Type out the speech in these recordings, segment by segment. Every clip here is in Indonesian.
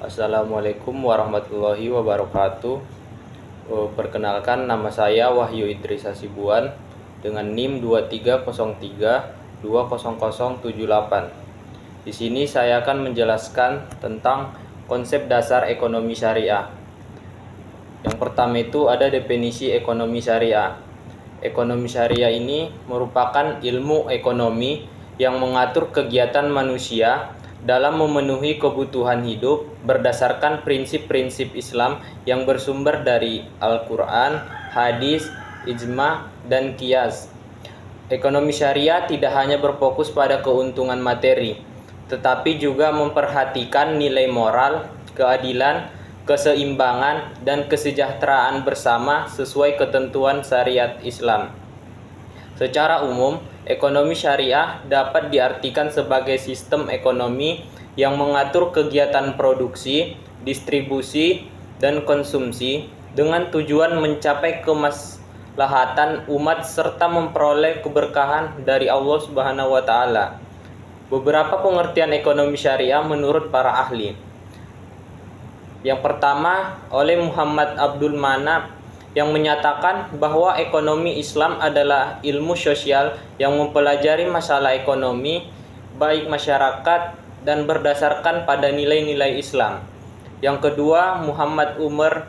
Assalamualaikum warahmatullahi wabarakatuh. Perkenalkan, nama saya Wahyu Idris Hasibuan dengan NIM 2303200078. Di sini saya akan menjelaskan tentang konsep dasar ekonomi syariah. Yang pertama itu ada definisi ekonomi syariah. Ekonomi syariah ini merupakan ilmu ekonomi yang mengatur kegiatan manusia dalam memenuhi kebutuhan hidup berdasarkan prinsip-prinsip Islam yang bersumber dari Al-Quran, hadis, ijma, dan qiyas. Ekonomi syariah tidak hanya berfokus pada keuntungan materi, tetapi juga memperhatikan nilai moral, keadilan, keseimbangan, dan kesejahteraan bersama sesuai ketentuan syariat Islam. Secara umum, ekonomi syariah dapat diartikan sebagai sistem ekonomi yang mengatur kegiatan produksi, distribusi, dan konsumsi dengan tujuan mencapai kemaslahatan umat serta memperoleh keberkahan dari Allah Subhanahu wa taala. Beberapa pengertian ekonomi syariah menurut para ahli. Yang pertama, oleh Muhammad Abdul Manap yang menyatakan bahwa ekonomi Islam adalah ilmu sosial yang mempelajari masalah ekonomi baik masyarakat dan berdasarkan pada nilai-nilai Islam. Yang kedua, Muhammad Umar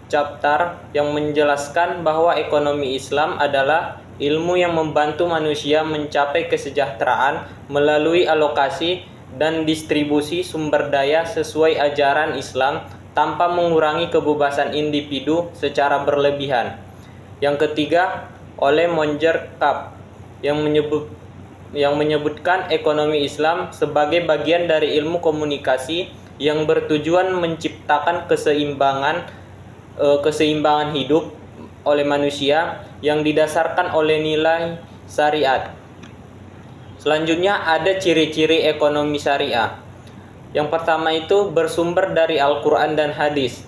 Chaptar yang menjelaskan bahwa ekonomi Islam adalah ilmu yang membantu manusia mencapai kesejahteraan melalui alokasi dan distribusi sumber daya sesuai ajaran Islam tanpa mengurangi kebebasan individu secara berlebihan. Yang ketiga, oleh Monjer Kap yang menyebutkan ekonomi Islam sebagai bagian dari ilmu komunikasi yang bertujuan menciptakan keseimbangan hidup oleh manusia yang didasarkan oleh nilai syariat. Selanjutnya ada ciri-ciri ekonomi syariah. Yang pertama itu bersumber dari Al-Quran dan hadis.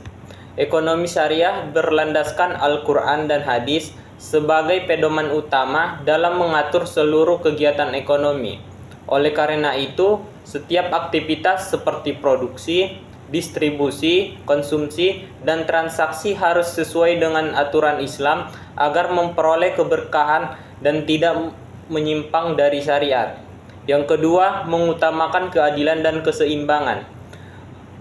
Ekonomi syariah berlandaskan Al-Quran dan hadis sebagai pedoman utama dalam mengatur seluruh kegiatan ekonomi. Oleh karena itu, setiap aktivitas seperti produksi, distribusi, konsumsi, dan transaksi harus sesuai dengan aturan Islam agar memperoleh keberkahan dan tidak menyimpang dari syariat. Yang kedua, mengutamakan keadilan dan keseimbangan.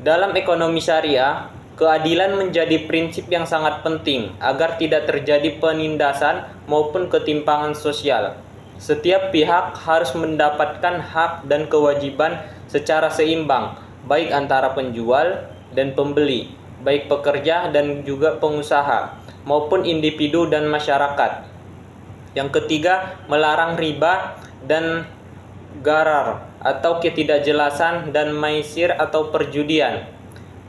Dalam ekonomi syariah, keadilan menjadi prinsip yang sangat penting agar tidak terjadi penindasan maupun ketimpangan sosial. Setiap pihak harus mendapatkan hak dan kewajiban secara seimbang, baik antara penjual dan pembeli, baik pekerja dan juga pengusaha, maupun individu dan masyarakat. Yang ketiga, melarang riba dan gharar atau ketidakjelasan dan maisir atau perjudian.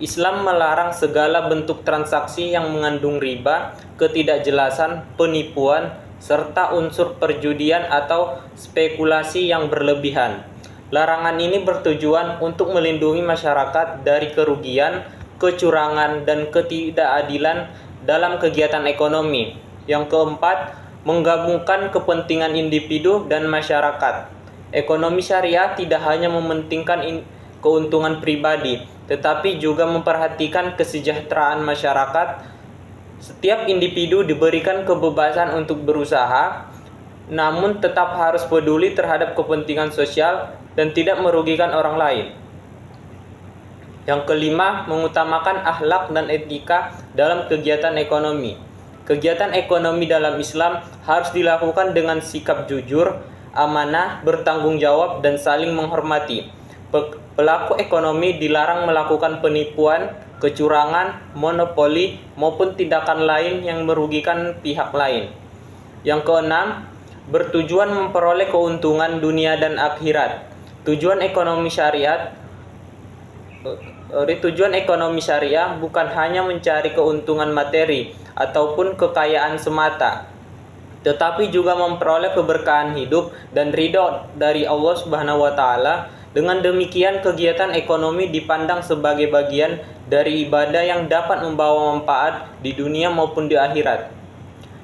Islam melarang segala bentuk transaksi yang mengandung riba, ketidakjelasan, penipuan, serta unsur perjudian atau spekulasi yang berlebihan. Larangan ini bertujuan untuk melindungi masyarakat dari kerugian, kecurangan, dan ketidakadilan dalam kegiatan ekonomi. Yang keempat, menggabungkan kepentingan individu dan masyarakat. Ekonomi syariah tidak hanya mementingkan keuntungan pribadi, tetapi juga memperhatikan kesejahteraan masyarakat. Setiap individu diberikan kebebasan untuk berusaha, namun tetap harus peduli terhadap kepentingan sosial dan tidak merugikan orang lain. Yang kelima, mengutamakan akhlak dan etika dalam kegiatan ekonomi. Kegiatan ekonomi dalam Islam harus dilakukan dengan sikap jujur, amanah, bertanggung jawab, dan saling menghormati. Pelaku ekonomi dilarang melakukan penipuan, kecurangan, monopoli, maupun tindakan lain yang merugikan pihak lain. Yang keenam, bertujuan memperoleh keuntungan dunia dan akhirat. Tujuan ekonomi syariah bukan hanya mencari keuntungan materi ataupun kekayaan semata, tetapi juga memperoleh keberkahan hidup dan ridho dari Allah Subhanahu wa taala. Dengan demikian, kegiatan ekonomi dipandang sebagai bagian dari ibadah yang dapat membawa manfaat di dunia maupun di akhirat.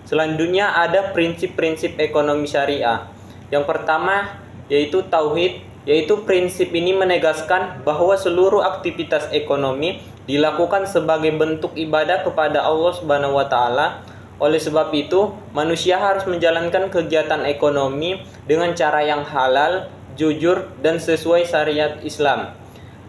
Selanjutnya ada prinsip-prinsip ekonomi syariah. Yang pertama yaitu tauhid yaitu prinsip ini menegaskan bahwa seluruh aktivitas ekonomi dilakukan sebagai bentuk ibadah kepada Allah Subhanahu wa taala. Oleh sebab itu, manusia harus menjalankan kegiatan ekonomi dengan cara yang halal, jujur, dan sesuai syariat Islam.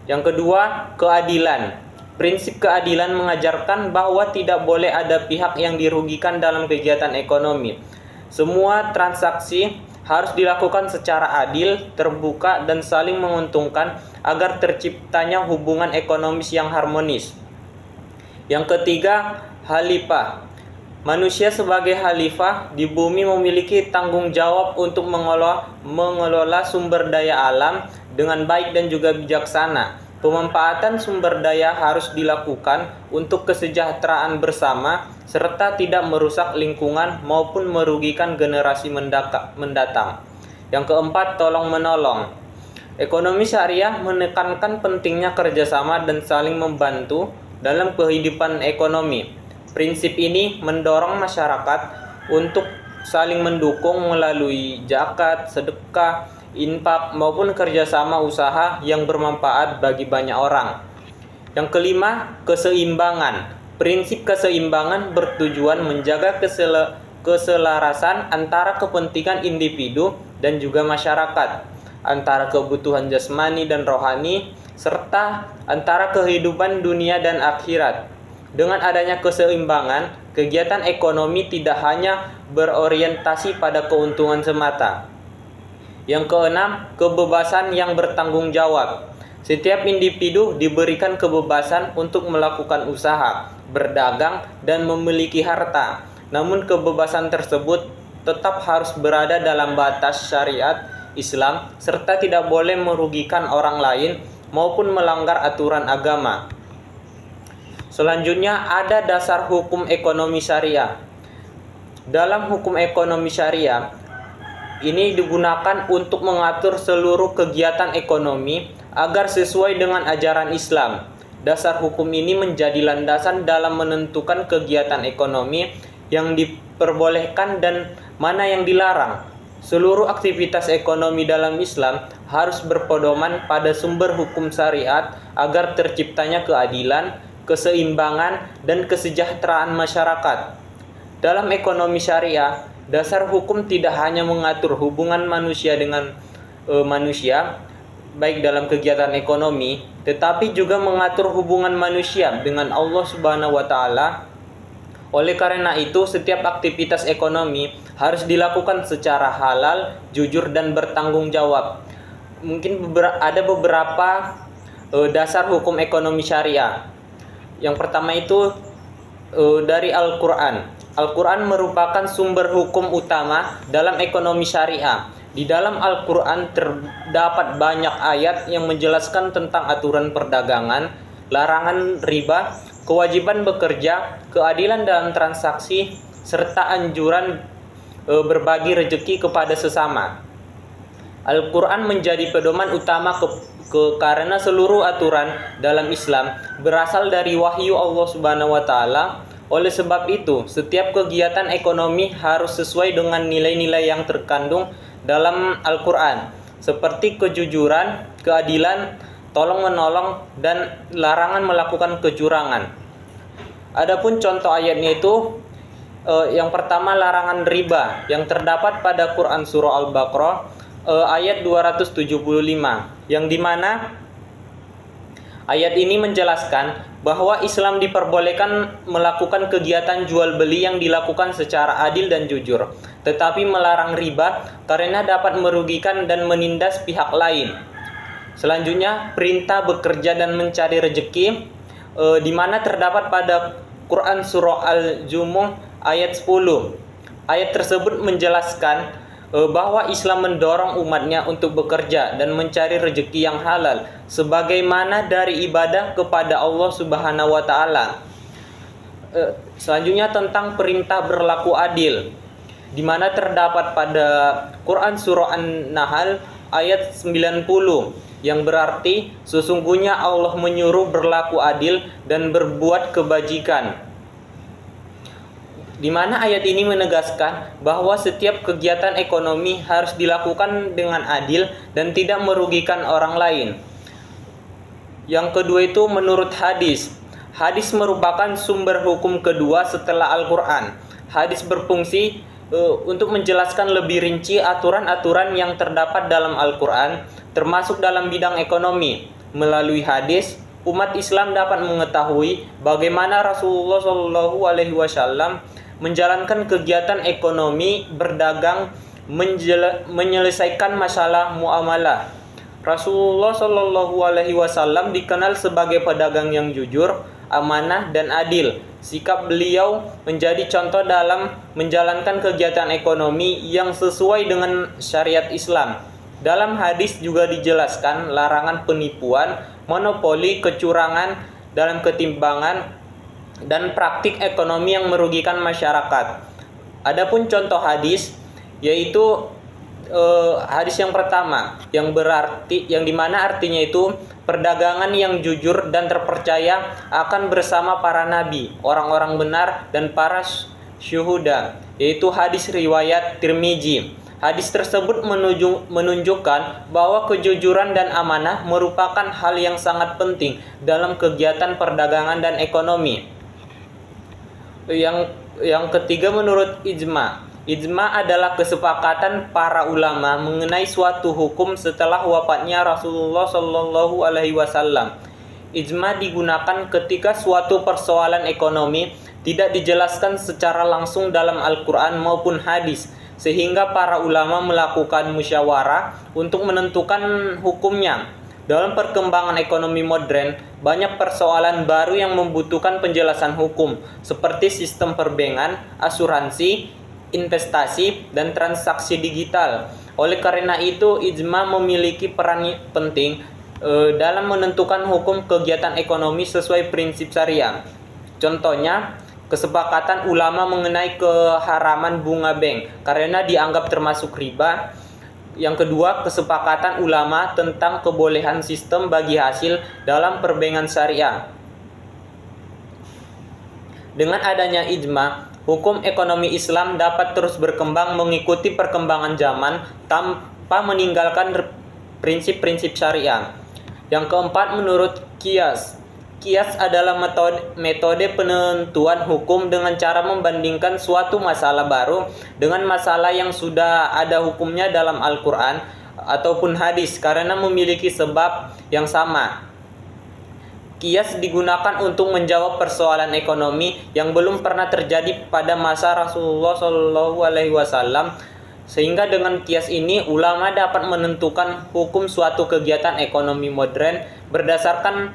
Yang kedua, keadilan. Prinsip keadilan mengajarkan bahwa tidak boleh ada pihak yang dirugikan dalam kegiatan ekonomi. Semua transaksi harus dilakukan secara adil, terbuka, dan saling menguntungkan agar terciptanya hubungan ekonomis yang harmonis. Yang ketiga, khalifah. Manusia sebagai khalifah di bumi memiliki tanggung jawab untuk mengelola sumber daya alam dengan baik dan juga bijaksana. Pemanfaatan sumber daya harus dilakukan untuk kesejahteraan bersama serta tidak merusak lingkungan maupun merugikan generasi mendatang. Yang keempat, tolong-menolong. Ekonomi syariah menekankan pentingnya kerjasama dan saling membantu dalam kehidupan ekonomi. Prinsip ini mendorong masyarakat untuk saling mendukung melalui zakat, sedekah, infak maupun kerjasama usaha yang bermanfaat bagi banyak orang. Yang kelima, keseimbangan. Prinsip keseimbangan bertujuan menjaga keselarasan antara kepentingan individu dan juga masyarakat, antara kebutuhan jasmani dan rohani, serta antara kehidupan dunia dan akhirat. Dengan adanya keseimbangan, kegiatan ekonomi tidak hanya berorientasi pada keuntungan semata. Yang keenam, kebebasan yang bertanggung jawab. Setiap individu diberikan kebebasan untuk melakukan usaha, berdagang, dan memiliki harta. Namun kebebasan tersebut tetap harus berada dalam batas syariat Islam serta tidak boleh merugikan orang lain maupun melanggar aturan agama. Selanjutnya ada dasar hukum ekonomi syariah. Dalam hukum ekonomi syariah, ini digunakan untuk mengatur seluruh kegiatan ekonomi agar sesuai dengan ajaran Islam. Dasar hukum ini menjadi landasan dalam menentukan kegiatan ekonomi yang diperbolehkan dan mana yang dilarang. Seluruh aktivitas ekonomi dalam Islam harus berpedoman pada sumber hukum syariat agar terciptanya keadilan, keseimbangan, dan kesejahteraan masyarakat. Dalam ekonomi syariah, dasar hukum tidak hanya mengatur hubungan manusia dengan manusia, baik dalam kegiatan ekonomi, tetapi juga mengatur hubungan manusia dengan Allah Subhanahu wa taala. Oleh karena itu, setiap aktivitas ekonomi harus dilakukan secara halal, jujur, dan bertanggung jawab. Mungkin ada beberapa dasar hukum ekonomi syariah. Yang pertama itu dari Al-Quran. Al-Quran merupakan sumber hukum utama dalam ekonomi syariah. Di dalam Al-Quran terdapat banyak ayat yang menjelaskan tentang aturan perdagangan, larangan riba, kewajiban bekerja, keadilan dalam transaksi, serta anjuran berbagi rezeki kepada sesama. Al-Quran menjadi pedoman utama karena seluruh aturan dalam Islam berasal dari wahyu Allah Subhanahu wa taala. Oleh sebab itu, setiap kegiatan ekonomi harus sesuai dengan nilai-nilai yang terkandung dalam Al-Quran, seperti kejujuran, keadilan, tolong-menolong, dan larangan melakukan kecurangan. Adapun contoh ayatnya itu, yang pertama larangan riba yang terdapat pada Quran Surah Al-Baqarah ayat 275, yang dimana ayat ini menjelaskan bahwa Islam diperbolehkan melakukan kegiatan jual beli yang dilakukan secara adil dan jujur, tetapi melarang riba karena dapat merugikan dan menindas pihak lain. Selanjutnya, perintah bekerja dan mencari rezeki, di mana terdapat pada Quran Surah Al-Jumu'ah ayat 10. Ayat tersebut menjelaskan bahwa Islam mendorong umatnya untuk bekerja dan mencari rezeki yang halal sebagaimana dari ibadah kepada Allah Subhanahu wa taala. Selanjutnya tentang perintah berlaku adil, di mana terdapat pada Quran surah An-Nahl ayat 90 yang berarti sesungguhnya Allah menyuruh berlaku adil dan berbuat kebajikan. di mana ayat ini menegaskan bahwa setiap kegiatan ekonomi harus dilakukan dengan adil dan tidak merugikan orang lain. Yang kedua itu menurut hadis. Hadis merupakan sumber hukum kedua setelah Al-Quran. Hadis berfungsi untuk menjelaskan lebih rinci aturan-aturan yang terdapat dalam Al-Quran, termasuk dalam bidang ekonomi. Melalui hadis, umat Islam dapat mengetahui bagaimana Rasulullah SAW menjalankan kegiatan ekonomi, berdagang, menyelesaikan masalah muamalah. Rasulullah SAW dikenal sebagai pedagang yang jujur, amanah, dan adil. Sikap beliau menjadi contoh dalam menjalankan kegiatan ekonomi yang sesuai dengan syariat Islam. Dalam hadis juga dijelaskan larangan penipuan, monopoli, kecurangan dalam ketimbangan, dan praktik ekonomi yang merugikan masyarakat. Adapun contoh hadis yaitu hadis yang pertama yang dimana artinya itu perdagangan yang jujur dan terpercaya akan bersama para nabi, orang-orang benar, dan para syuhada, yaitu hadis riwayat Tirmizi. Hadis tersebut menunjukkan bahwa kejujuran dan amanah merupakan hal yang sangat penting dalam kegiatan perdagangan dan ekonomi. Yang ketiga menurut ijma. Ijma adalah kesepakatan para ulama mengenai suatu hukum setelah wafatnya Rasulullah SAW. Ijma digunakan ketika suatu persoalan ekonomi tidak dijelaskan secara langsung dalam Al-Quran maupun hadis, sehingga para ulama melakukan musyawarah untuk menentukan hukumnya. Dalam perkembangan ekonomi modern, banyak persoalan baru yang membutuhkan penjelasan hukum, seperti sistem perbankan, asuransi, investasi, dan transaksi digital. Oleh karena itu, ijma memiliki peran penting dalam menentukan hukum kegiatan ekonomi sesuai prinsip syariah. Contohnya, kesepakatan ulama mengenai keharaman bunga bank karena dianggap termasuk riba. Yang kedua, kesepakatan ulama tentang kebolehan sistem bagi hasil dalam perbankan syariah. Dengan adanya ijma, hukum ekonomi Islam dapat terus berkembang mengikuti perkembangan zaman tanpa meninggalkan prinsip-prinsip syariah. Yang keempat, menurut qiyas. Qiyas adalah metode penentuan hukum dengan cara membandingkan suatu masalah baru dengan masalah yang sudah ada hukumnya dalam Al-Quran ataupun hadis karena memiliki sebab yang sama. Qiyas digunakan untuk menjawab persoalan ekonomi yang belum pernah terjadi pada masa Rasulullah SAW, sehingga dengan qiyas ini ulama dapat menentukan hukum suatu kegiatan ekonomi modern berdasarkan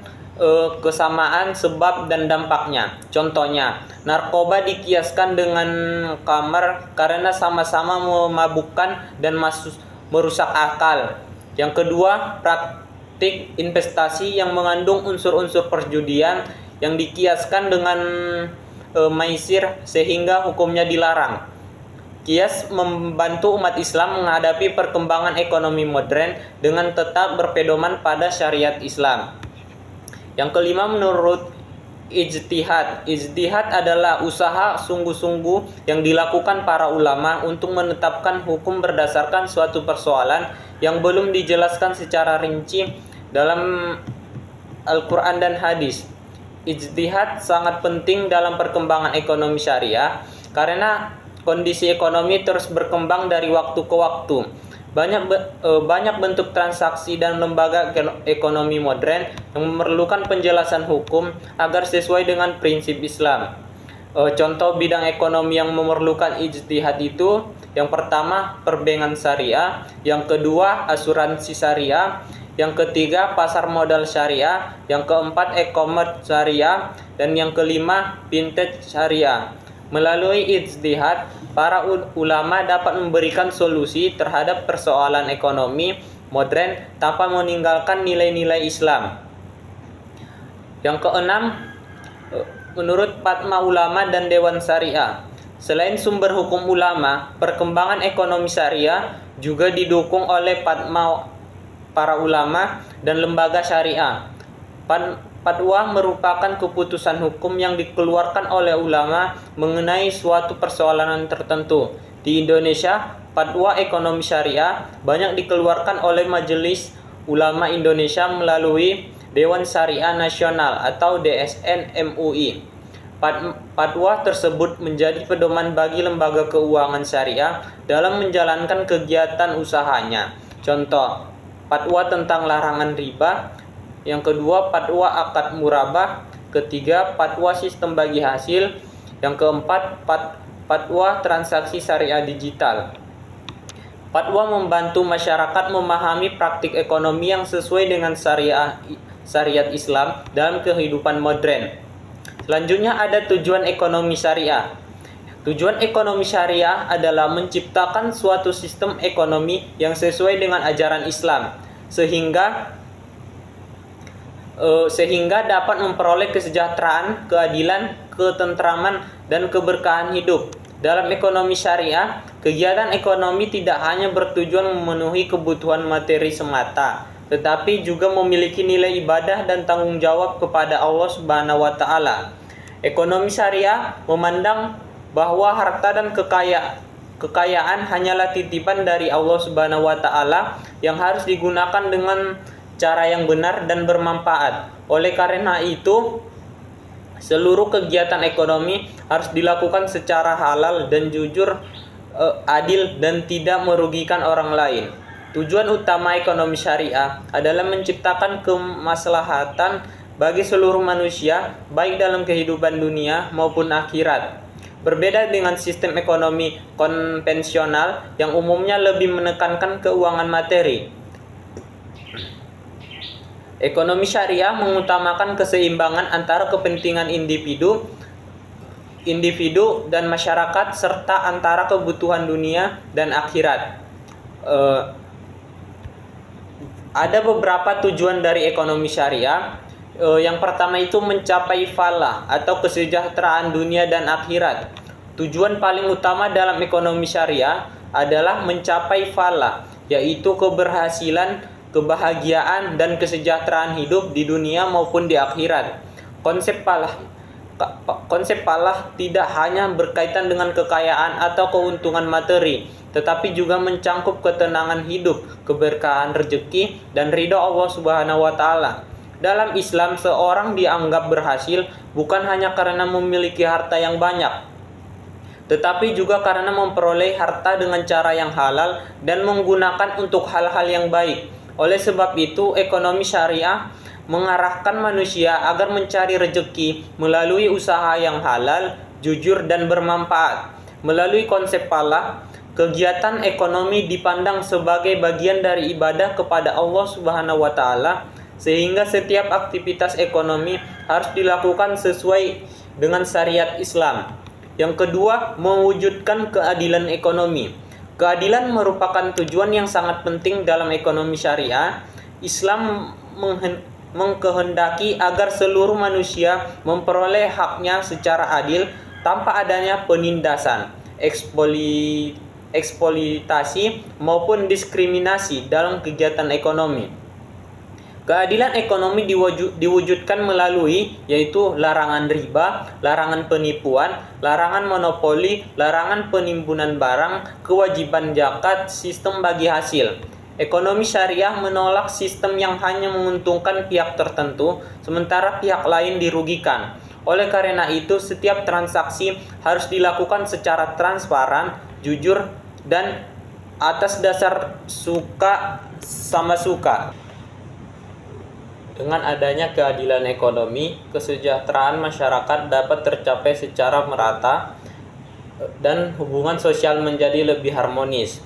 kesamaan sebab dan dampaknya. Contohnya, narkoba dikiaskan dengan khamar karena sama-sama memabukkan dan merusak akal. Yang kedua, praktik investasi yang mengandung unsur-unsur perjudian yang dikiaskan dengan maisir sehingga hukumnya dilarang. Qiyas membantu umat Islam menghadapi perkembangan ekonomi modern dengan tetap berpedoman pada syariat Islam. Yang kelima, menurut ijtihad. Ijtihad adalah usaha sungguh-sungguh yang dilakukan para ulama untuk menetapkan hukum berdasarkan suatu persoalan yang belum dijelaskan secara rinci dalam Al-Quran dan hadis. Ijtihad sangat penting dalam perkembangan ekonomi syariah karena kondisi ekonomi terus berkembang dari waktu ke waktu. Banyak bentuk transaksi dan lembaga ekonomi modern yang memerlukan penjelasan hukum agar sesuai dengan prinsip Islam. Contoh bidang ekonomi yang memerlukan ijtihad itu, yang pertama perbankan syariah, yang kedua asuransi syariah, yang ketiga pasar modal syariah, yang keempat e-commerce syariah, dan yang kelima fintech syariah. Melalui ijtihad, para ulama dapat memberikan solusi terhadap persoalan ekonomi modern tanpa meninggalkan nilai-nilai Islam. Yang keenam, menurut Fatma Ulama dan Dewan Syariah. Selain sumber hukum ulama, perkembangan ekonomi syariah juga didukung oleh fatwa para ulama dan lembaga syariah. Fatwa merupakan keputusan hukum yang dikeluarkan oleh ulama mengenai suatu persoalan tertentu. Di Indonesia, fatwa ekonomi syariah banyak dikeluarkan oleh Majelis Ulama Indonesia melalui Dewan Syariah Nasional atau DSN MUI. Fatwa tersebut menjadi pedoman bagi lembaga keuangan syariah dalam menjalankan kegiatan usahanya. Contoh, fatwa tentang larangan riba. Yang kedua, fatwa akad murabah. Ketiga, fatwa sistem bagi hasil. Yang keempat, fatwa transaksi syariah digital. Fatwa membantu masyarakat memahami praktik ekonomi yang sesuai dengan syariat Islam dalam kehidupan modern. Selanjutnya ada tujuan ekonomi syariah. Tujuan ekonomi syariah adalah menciptakan suatu sistem ekonomi yang sesuai dengan ajaran Islam sehingga dapat memperoleh kesejahteraan, keadilan, ketentraman, dan keberkahan hidup. Dalam ekonomi syariah, kegiatan ekonomi tidak hanya bertujuan memenuhi kebutuhan materi semata, tetapi juga memiliki nilai ibadah dan tanggung jawab kepada Allah Subhanahu wa taala. Ekonomi syariah memandang bahwa harta dan kekayaan hanyalah titipan dari Allah Subhanahu wa taala yang harus digunakan dengan cara yang benar dan bermanfaat. Oleh karena itu, seluruh kegiatan ekonomi harus dilakukan secara halal dan jujur, adil dan tidak merugikan orang lain. Tujuan utama ekonomi syariah adalah menciptakan kemaslahatan bagi seluruh manusia, baik dalam kehidupan dunia maupun akhirat. Berbeda dengan sistem ekonomi konvensional yang umumnya lebih menekankan keuangan materi. Ekonomi syariah mengutamakan keseimbangan antara kepentingan individu dan masyarakat serta antara kebutuhan dunia dan akhirat. Ada beberapa tujuan dari ekonomi syariah. Yang pertama itu mencapai falah atau kesejahteraan dunia dan akhirat. Tujuan paling utama dalam ekonomi syariah adalah mencapai falah, yaitu keberhasilan, kebahagiaan, dan kesejahteraan hidup di dunia maupun di akhirat. Konsep falah tidak hanya berkaitan dengan kekayaan atau keuntungan materi, tetapi juga mencangkup ketenangan hidup, keberkahan rezeki, dan ridha Allah Subhanahu wa taala. Dalam Islam, seorang dianggap berhasil bukan hanya karena memiliki harta yang banyak, tetapi juga karena memperoleh harta dengan cara yang halal dan menggunakan untuk hal-hal yang baik. Oleh sebab itu, ekonomi syariah mengarahkan manusia agar mencari rezeki melalui usaha yang halal, jujur, dan bermanfaat. Melalui konsep falah, kegiatan ekonomi dipandang sebagai bagian dari ibadah kepada Allah Subhanahu wa taala, sehingga setiap aktivitas ekonomi harus dilakukan sesuai dengan syariat Islam. Yang kedua, mewujudkan keadilan ekonomi. Keadilan merupakan tujuan yang sangat penting dalam ekonomi syariah. Islam mengkehendaki agar seluruh manusia memperoleh haknya secara adil tanpa adanya penindasan, eksploitasi maupun diskriminasi dalam kegiatan ekonomi. Keadilan ekonomi diwujudkan melalui yaitu larangan riba, larangan penipuan, larangan monopoli, larangan penimbunan barang, kewajiban zakat, sistem bagi hasil. Ekonomi syariah menolak sistem yang hanya menguntungkan pihak tertentu sementara pihak lain dirugikan. Oleh karena itu, setiap transaksi harus dilakukan secara transparan, jujur, dan atas dasar suka sama suka. Dengan adanya keadilan ekonomi, kesejahteraan masyarakat dapat tercapai secara merata dan hubungan sosial menjadi lebih harmonis.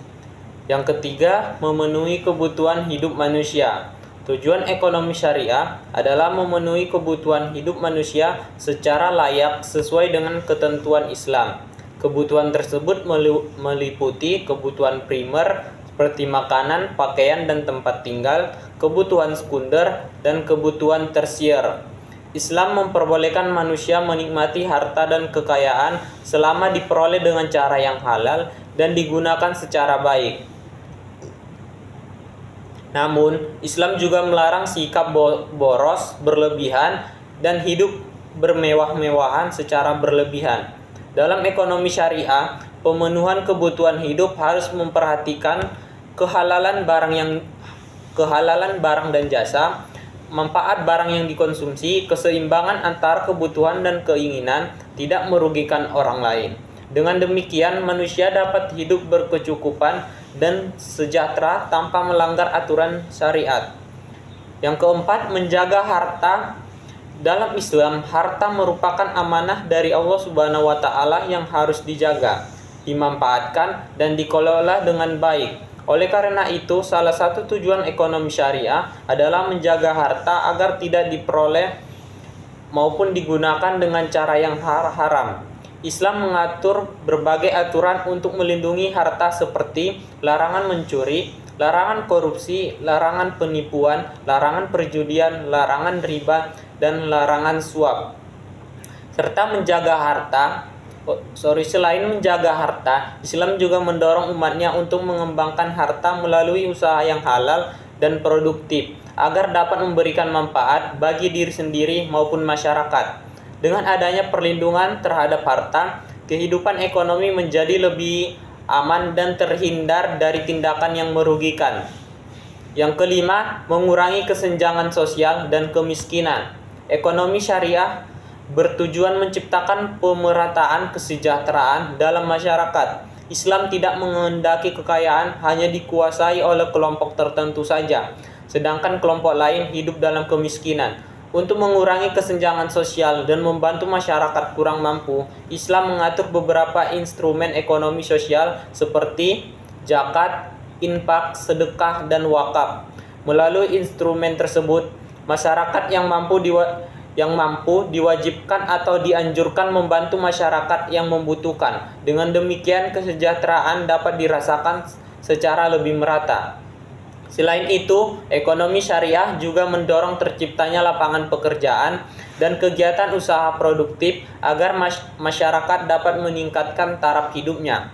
Yang ketiga, memenuhi kebutuhan hidup manusia. Tujuan ekonomi syariah adalah memenuhi kebutuhan hidup manusia secara layak sesuai dengan ketentuan Islam. Kebutuhan tersebut meliputi kebutuhan primer seperti makanan, pakaian, dan tempat tinggal, kebutuhan sekunder, dan kebutuhan tersier. Islam memperbolehkan manusia menikmati harta dan kekayaan selama diperoleh dengan cara yang halal dan digunakan secara baik. Namun, Islam juga melarang sikap boros berlebihan dan hidup bermewah-mewahan secara berlebihan. Dalam ekonomi syariah, pemenuhan kebutuhan hidup harus memperhatikan kehalalan barang dan jasa, manfaat barang yang dikonsumsi, keseimbangan antara kebutuhan dan keinginan, tidak merugikan orang lain. Dengan demikian, manusia dapat hidup berkecukupan dan sejahtera tanpa melanggar aturan syariat. Yang keempat, menjaga harta. Dalam Islam, harta merupakan amanah dari Allah Subhanahu wa taala yang harus dijaga, dimanfaatkan dan dikelola dengan baik. Oleh karena itu, salah satu tujuan ekonomi syariah adalah menjaga harta agar tidak diperoleh maupun digunakan dengan cara yang haram. Islam mengatur berbagai aturan untuk melindungi harta seperti larangan mencuri, larangan korupsi, larangan penipuan, larangan perjudian, larangan riba, dan larangan suap. Selain menjaga harta, Islam juga mendorong umatnya untuk mengembangkan harta melalui usaha yang halal dan produktif agar dapat memberikan manfaat bagi diri sendiri maupun masyarakat. Dengan adanya perlindungan terhadap harta, kehidupan ekonomi menjadi lebih aman dan terhindar dari tindakan yang merugikan. Yang kelima, mengurangi kesenjangan sosial dan kemiskinan. Ekonomi syariah bertujuan menciptakan pemerataan kesejahteraan dalam masyarakat. Islam tidak menghendaki kekayaan hanya dikuasai oleh kelompok tertentu saja, sedangkan kelompok lain hidup dalam kemiskinan. Untuk mengurangi kesenjangan sosial dan membantu masyarakat kurang mampu, Islam mengatur beberapa instrumen ekonomi sosial seperti zakat, infak, sedekah, dan wakaf. Melalui instrumen tersebut, masyarakat yang mampu diwajibkan atau dianjurkan membantu masyarakat yang membutuhkan. Dengan demikian, kesejahteraan dapat dirasakan secara lebih merata. Selain itu, ekonomi syariah juga mendorong terciptanya lapangan pekerjaan dan kegiatan usaha produktif agar masyarakat dapat meningkatkan taraf hidupnya.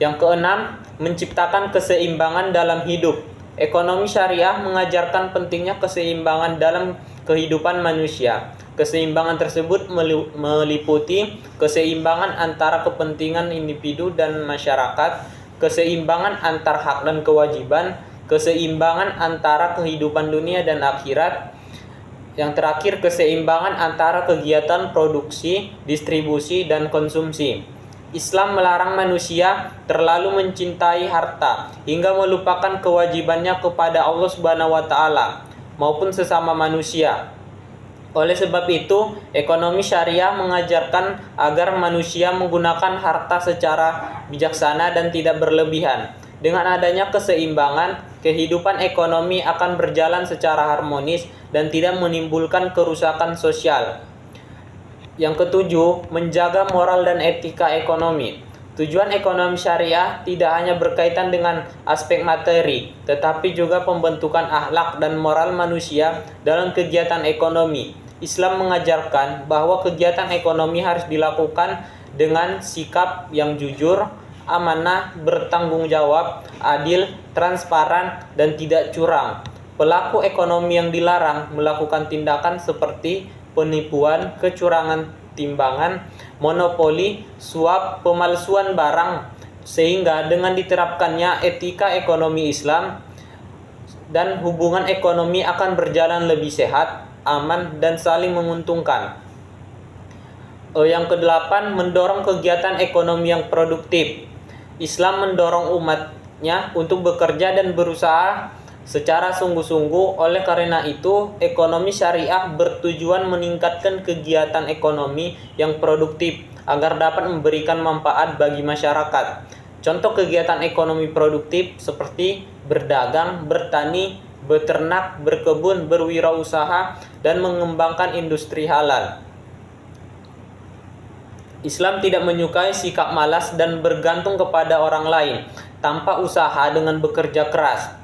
Yang keenam, menciptakan keseimbangan dalam hidup. Ekonomi syariah mengajarkan pentingnya keseimbangan dalam kehidupan manusia. Keseimbangan tersebut meliputi keseimbangan antara kepentingan individu dan masyarakat, keseimbangan antar hak dan kewajiban, keseimbangan antara kehidupan dunia dan akhirat. Yang terakhir, keseimbangan antara kegiatan produksi, distribusi, dan konsumsi. Islam melarang manusia terlalu mencintai harta hingga melupakan kewajibannya kepada Allah Subhanahu wa taala maupun sesama manusia. Oleh sebab itu, ekonomi syariah mengajarkan agar manusia menggunakan harta secara bijaksana dan tidak berlebihan. Dengan adanya keseimbangan, kehidupan ekonomi akan berjalan secara harmonis dan tidak menimbulkan kerusakan sosial. Yang ketujuh, menjaga moral dan etika ekonomi. Tujuan ekonomi syariah tidak hanya berkaitan dengan aspek materi, tetapi juga pembentukan akhlak dan moral manusia dalam kegiatan ekonomi. Islam mengajarkan bahwa kegiatan ekonomi harus dilakukan dengan sikap yang jujur, amanah, bertanggung jawab, adil, transparan, dan tidak curang. Pelaku ekonomi yang dilarang melakukan tindakan seperti penipuan, kecurangan timbangan, monopoli, suap, pemalsuan barang, sehingga dengan diterapkannya etika ekonomi Islam dan hubungan ekonomi akan berjalan lebih sehat, aman, dan saling menguntungkan. Yang kedelapan, mendorong kegiatan ekonomi yang produktif. Islam mendorong umatnya untuk bekerja dan berusaha secara sungguh-sungguh. Oleh karena itu, ekonomi syariah bertujuan meningkatkan kegiatan ekonomi yang produktif agar dapat memberikan manfaat bagi masyarakat. Contoh kegiatan ekonomi produktif seperti berdagang, bertani, beternak, berkebun, berwirausaha, dan mengembangkan industri halal. Islam tidak menyukai sikap malas dan bergantung kepada orang lain tanpa usaha dengan bekerja keras.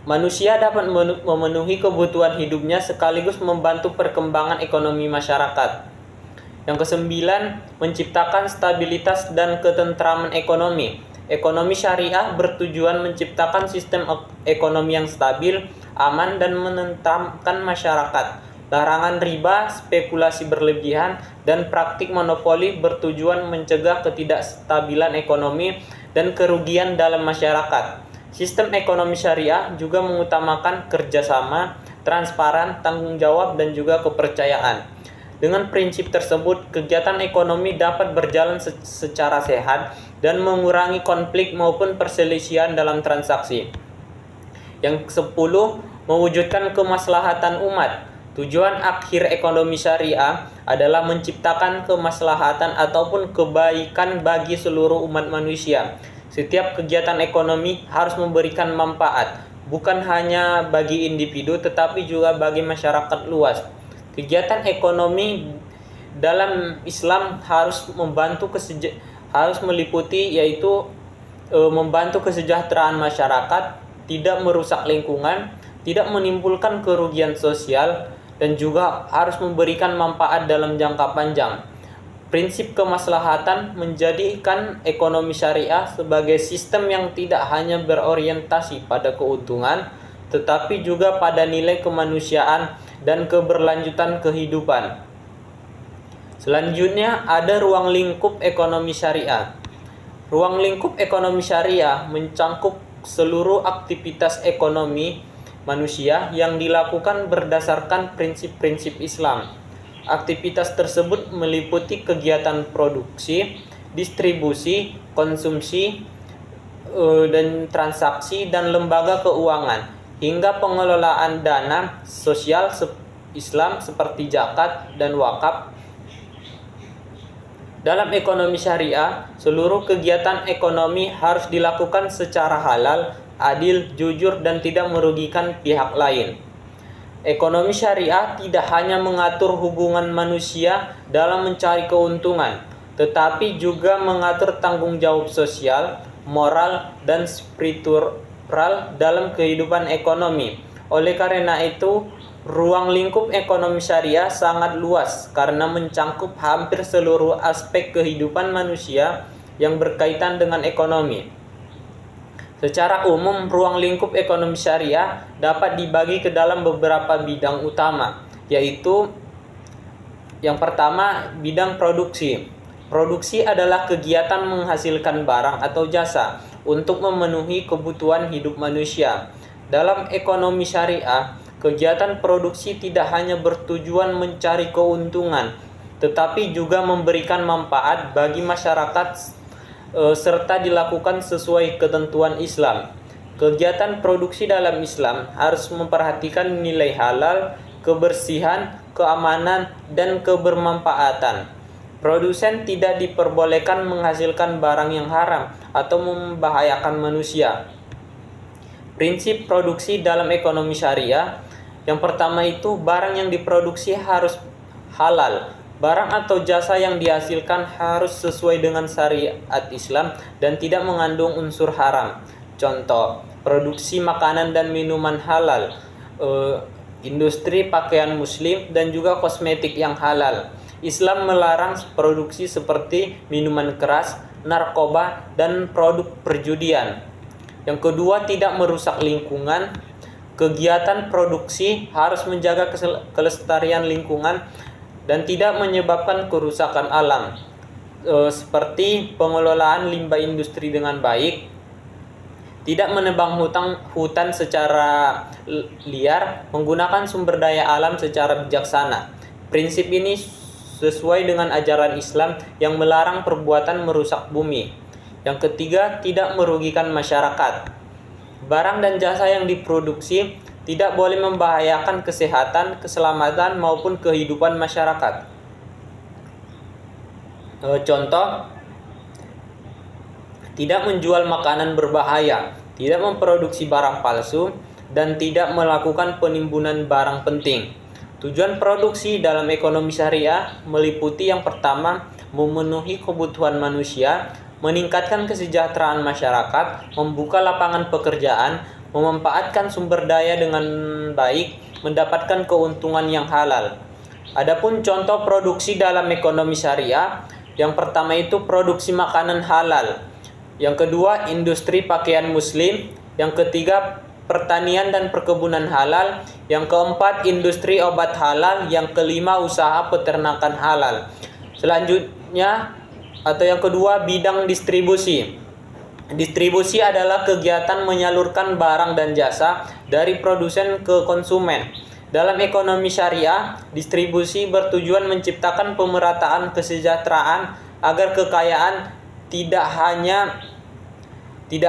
Manusia dapat memenuhi kebutuhan hidupnya sekaligus membantu perkembangan ekonomi masyarakat. Yang kesembilan, menciptakan stabilitas dan ketentraman ekonomi. Ekonomi syariah bertujuan menciptakan sistem ekonomi yang stabil, aman, dan menenteramkan masyarakat. Larangan riba, spekulasi berlebihan, dan praktik monopoli bertujuan mencegah ketidakstabilan ekonomi dan kerugian dalam masyarakat. Sistem ekonomi syariah juga mengutamakan kerjasama, transparan, tanggung jawab, dan juga kepercayaan. Dengan prinsip tersebut, kegiatan ekonomi dapat berjalan secara sehat dan mengurangi konflik maupun perselisihan dalam transaksi. Yang ke-10, mewujudkan kemaslahatan umat. Tujuan akhir ekonomi syariah adalah menciptakan kemaslahatan ataupun kebaikan bagi seluruh umat manusia. Setiap kegiatan ekonomi harus memberikan manfaat, bukan hanya bagi individu tetapi juga bagi masyarakat luas. Kegiatan ekonomi dalam Islam harus meliputi yaitu membantu kesejahteraan masyarakat, tidak merusak lingkungan, tidak menimbulkan kerugian sosial, dan juga harus memberikan manfaat dalam jangka panjang. Prinsip kemaslahatan menjadikan ekonomi syariah sebagai sistem yang tidak hanya berorientasi pada keuntungan, tetapi juga pada nilai kemanusiaan dan keberlanjutan kehidupan. Selanjutnya ada ruang lingkup ekonomi syariah. Ruang lingkup ekonomi syariah mencangkup seluruh aktivitas ekonomi manusia yang dilakukan berdasarkan prinsip-prinsip Islam. Aktivitas tersebut meliputi kegiatan produksi, distribusi, konsumsi, dan transaksi dan lembaga keuangan, hingga pengelolaan dana sosial Islam seperti zakat dan wakaf. Dalam ekonomi syariah, seluruh kegiatan ekonomi harus dilakukan secara halal, adil, jujur, dan tidak merugikan pihak lain. Ekonomi syariah tidak hanya mengatur hubungan manusia dalam mencari keuntungan, tetapi juga mengatur tanggung jawab sosial, moral, dan spiritual dalam kehidupan ekonomi. Oleh karena itu, ruang lingkup ekonomi syariah sangat luas karena mencangkup hampir seluruh aspek kehidupan manusia yang berkaitan dengan ekonomi. Secara umum, ruang lingkup ekonomi syariah dapat dibagi ke dalam beberapa bidang utama, yaitu yang pertama, bidang produksi. Produksi adalah kegiatan menghasilkan barang atau jasa untuk memenuhi kebutuhan hidup manusia. Dalam ekonomi syariah, kegiatan produksi tidak hanya bertujuan mencari keuntungan, tetapi juga memberikan manfaat bagi masyarakat serta dilakukan sesuai ketentuan Islam. Kegiatan produksi dalam Islam harus memperhatikan nilai halal, kebersihan, keamanan, dan kebermanfaatan. Produsen tidak diperbolehkan menghasilkan barang yang haram atau membahayakan manusia. Prinsip produksi dalam ekonomi syariah, yang pertama itu barang yang diproduksi harus halal. Barang atau jasa yang dihasilkan harus sesuai dengan syariat Islam dan tidak mengandung unsur haram. Contoh, produksi makanan dan minuman halal, industri pakaian muslim, dan juga kosmetik yang halal. Islam melarang produksi seperti minuman keras, narkoba, dan produk perjudian. Yang kedua, tidak merusak lingkungan. Kegiatan produksi harus menjaga kelestarian lingkungan dan tidak menyebabkan kerusakan alam, seperti pengelolaan limbah industri dengan baik, tidak menebang hutan secara liar, menggunakan sumber daya alam secara bijaksana. Prinsip ini sesuai dengan ajaran Islam yang melarang perbuatan merusak bumi. Yang ketiga, tidak merugikan masyarakat. Barang dan jasa yang diproduksi tidak boleh membahayakan kesehatan, keselamatan, maupun kehidupan masyarakat. Contoh, tidak menjual makanan berbahaya, tidak memproduksi barang palsu, dan tidak melakukan penimbunan barang penting. Tujuan produksi dalam ekonomi syariah meliputi yang pertama, memenuhi kebutuhan manusia, meningkatkan kesejahteraan masyarakat, membuka lapangan pekerjaan, memanfaatkan sumber daya dengan baik, mendapatkan keuntungan yang halal. Adapun contoh produksi dalam ekonomi syariah, yang pertama itu produksi makanan halal. Yang kedua, industri pakaian muslim. Yang ketiga, pertanian dan perkebunan halal. Yang keempat, industri obat halal. Yang kelima, usaha peternakan halal. Selanjutnya, atau yang kedua, bidang distribusi. Distribusi adalah kegiatan menyalurkan barang dan jasa dari produsen ke konsumen. Dalam ekonomi syariah, distribusi bertujuan menciptakan pemerataan kesejahteraan agar kekayaan tidak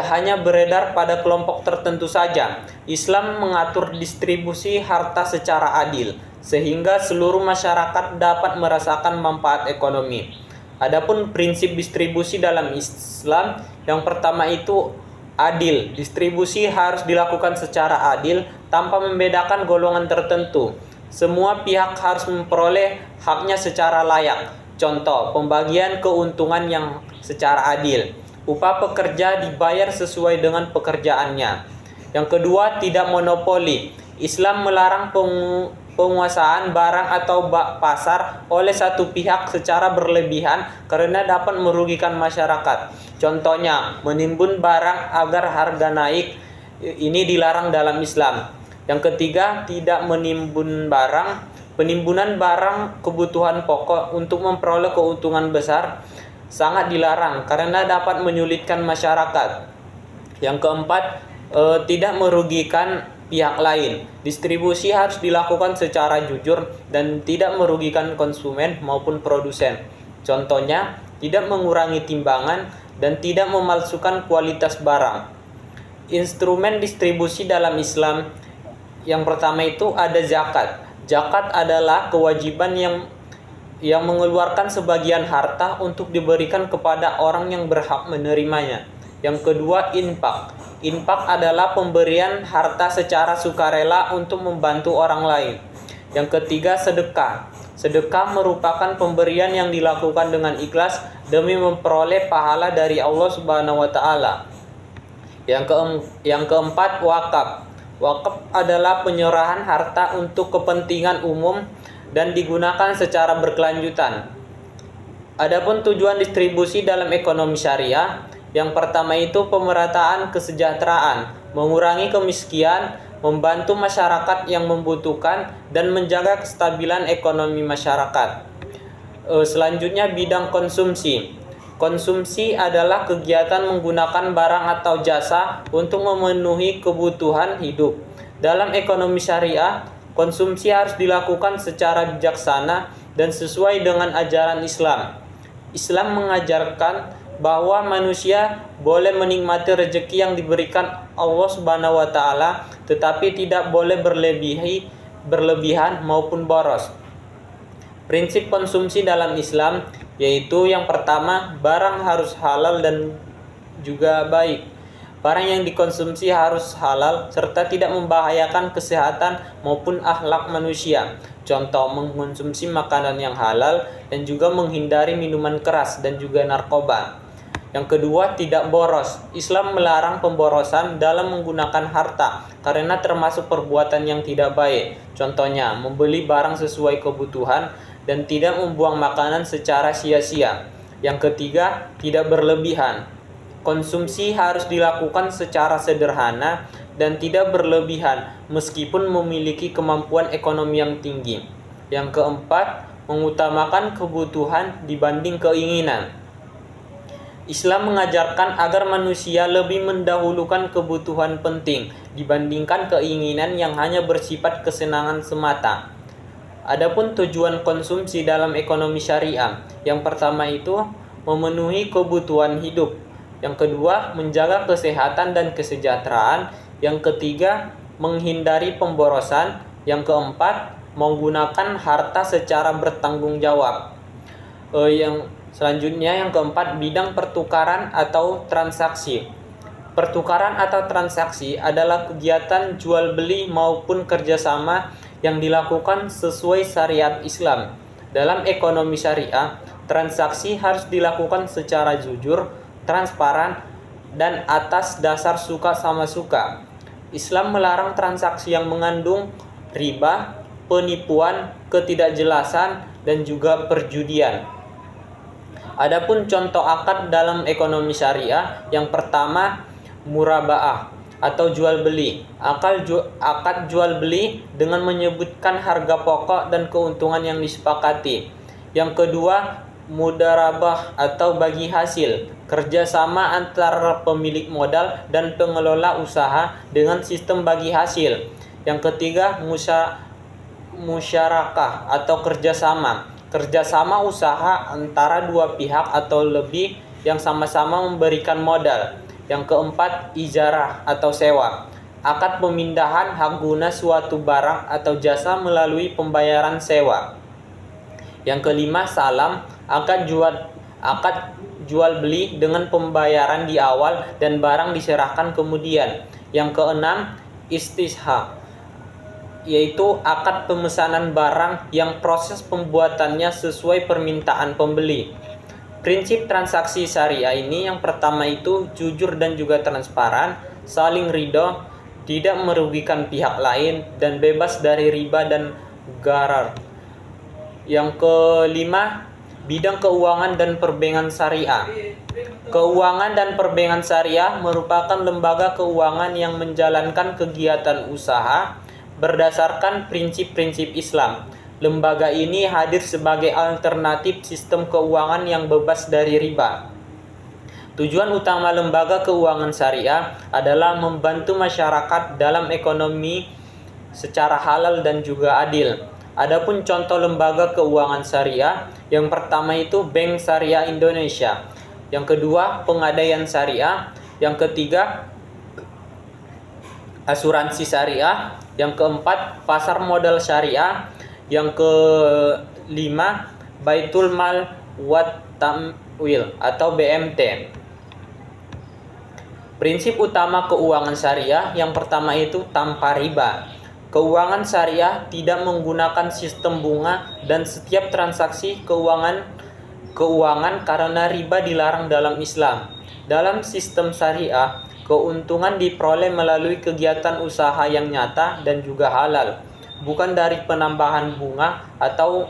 hanya beredar pada kelompok tertentu saja. Islam mengatur distribusi harta secara adil, sehingga seluruh masyarakat dapat merasakan manfaat ekonomi. Adapun prinsip distribusi dalam Islam, yang pertama itu adil. Distribusi harus dilakukan secara adil tanpa membedakan golongan tertentu. Semua pihak harus memperoleh haknya secara layak. Contoh, pembagian keuntungan yang secara adil. Upah pekerja dibayar sesuai dengan pekerjaannya. Yang kedua, tidak monopoli. Islam melarang penguasaan barang atau pasar oleh satu pihak secara berlebihan karena dapat merugikan masyarakat. Contohnya, menimbun barang agar harga naik, ini dilarang dalam Islam. Yang ketiga, tidak menimbun barang. Penimbunan barang kebutuhan pokok untuk memperoleh keuntungan besar sangat dilarang karena dapat menyulitkan masyarakat. Yang keempat, tidak merugikan pihak lain. Distribusi harus dilakukan secara jujur dan tidak merugikan konsumen maupun produsen. Contohnya, tidak mengurangi timbangan dan tidak memalsukan kualitas barang. Instrumen distribusi dalam Islam, yang pertama itu ada zakat. Zakat adalah kewajiban yang mengeluarkan sebagian harta untuk diberikan kepada orang yang berhak menerimanya. Yang kedua, infak. Infak adalah pemberian harta secara sukarela untuk membantu orang lain. Yang ketiga, sedekah. Sedekah merupakan pemberian yang dilakukan dengan ikhlas demi memperoleh pahala dari Allah Subhanahu wa taala. Yang keempat, wakaf. Wakaf adalah penyerahan harta untuk kepentingan umum dan digunakan secara berkelanjutan. Adapun tujuan distribusi dalam ekonomi syariah, yang pertama itu pemerataan kesejahteraan, mengurangi kemiskinan, membantu masyarakat yang membutuhkan, dan menjaga kestabilan ekonomi masyarakat. Selanjutnya, bidang konsumsi. Konsumsi adalah kegiatan menggunakan barang atau jasa untuk memenuhi kebutuhan hidup. Dalam ekonomi syariah, konsumsi harus dilakukan secara bijaksana dan sesuai dengan ajaran Islam. Islam mengajarkan bahwa manusia boleh menikmati rezeki yang diberikan Allah Subhanahu wa taala, tetapi tidak boleh berlebihan maupun boros. Prinsip konsumsi dalam Islam yaitu yang pertama, barang harus halal dan juga baik. Barang yang dikonsumsi harus halal serta tidak membahayakan kesehatan maupun akhlak manusia. Contoh, mengkonsumsi makanan yang halal dan juga menghindari minuman keras dan juga narkoba. Yang kedua, tidak boros. Islam melarang pemborosan dalam menggunakan harta karena termasuk perbuatan yang tidak baik. Contohnya, membeli barang sesuai kebutuhan dan tidak membuang makanan secara sia-sia. Yang ketiga, tidak berlebihan. Konsumsi harus dilakukan secara sederhana dan tidak berlebihan meskipun memiliki kemampuan ekonomi yang tinggi. Yang keempat, mengutamakan kebutuhan dibanding keinginan. Islam mengajarkan agar manusia lebih mendahulukan kebutuhan penting dibandingkan keinginan yang hanya bersifat kesenangan semata. Adapun tujuan konsumsi dalam ekonomi syariah, yang pertama itu memenuhi kebutuhan hidup. Yang kedua, menjaga kesehatan dan kesejahteraan. Yang ketiga, menghindari pemborosan. Yang keempat, menggunakan harta secara bertanggung jawab. Yang selanjutnya, yang keempat, bidang pertukaran atau transaksi. Pertukaran atau transaksi adalah kegiatan jual beli maupun kerjasama yang dilakukan sesuai syariat Islam. Dalam ekonomi syariah, transaksi harus dilakukan secara jujur, transparan, dan atas dasar suka sama suka. Islam melarang transaksi yang mengandung riba, penipuan, ketidakjelasan, dan juga perjudian. Adapun contoh akad dalam ekonomi syariah, yang pertama murabaah atau jual beli. Akad jual beli dengan menyebutkan harga pokok dan keuntungan yang disepakati. Yang kedua mudarabah atau bagi hasil, kerjasama antara pemilik modal dan pengelola usaha dengan sistem bagi hasil. Yang ketiga musyarakah atau kerjasama usaha antara dua pihak atau lebih yang sama-sama memberikan modal. Yang keempat ijarah atau sewa, akad pemindahan hak guna suatu barang atau jasa melalui pembayaran sewa. Yang kelima salam, akad jual beli dengan pembayaran di awal dan barang diserahkan kemudian. Yang keenam istisha, yaitu akad pemesanan barang yang proses pembuatannya sesuai permintaan pembeli. Prinsip transaksi syariah ini yang pertama itu jujur dan juga transparan, saling ridho, tidak merugikan pihak lain, dan bebas dari riba dan gharar. Yang kelima, bidang keuangan dan perbankan syariah. Keuangan dan perbankan syariah merupakan lembaga keuangan yang menjalankan kegiatan usaha berdasarkan prinsip-prinsip Islam. Lembaga ini hadir sebagai alternatif sistem keuangan yang bebas dari riba. Tujuan utama lembaga keuangan syariah adalah membantu masyarakat dalam ekonomi secara halal dan juga adil. Adapun contoh lembaga keuangan syariah, yang pertama itu Bank Syariah Indonesia, yang kedua Pegadaian Syariah, yang ketiga asuransi syariah, yang keempat pasar modal syariah, yang kelima Baitul Mal wat Tamwil atau BMT. Prinsip utama keuangan syariah yang pertama itu tanpa riba. Keuangan syariah tidak menggunakan sistem bunga dan setiap transaksi keuangan karena riba dilarang dalam Islam. Dalam sistem syariah, keuntungan diperoleh melalui kegiatan usaha yang nyata dan juga halal, bukan dari penambahan bunga atau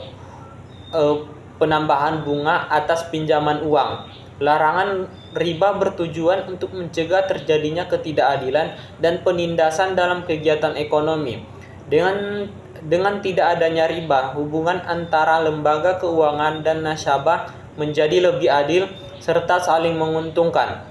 penambahan bunga atas pinjaman uang. Larangan riba bertujuan untuk mencegah terjadinya ketidakadilan dan penindasan dalam kegiatan ekonomi. Dengan tidak adanya riba, hubungan antara lembaga keuangan dan nasabah menjadi lebih adil serta saling menguntungkan.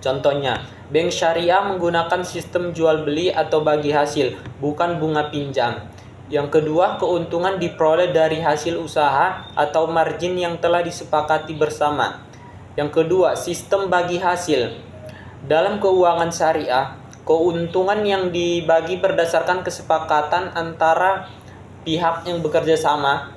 Contohnya, bank syariah menggunakan sistem jual beli atau bagi hasil, bukan bunga pinjam. Yang kedua, keuntungan diperoleh dari hasil usaha atau margin yang telah disepakati bersama. Yang kedua, sistem bagi hasil. Dalam keuangan syariah, keuntungan yang dibagi berdasarkan kesepakatan antara pihak yang bekerja sama.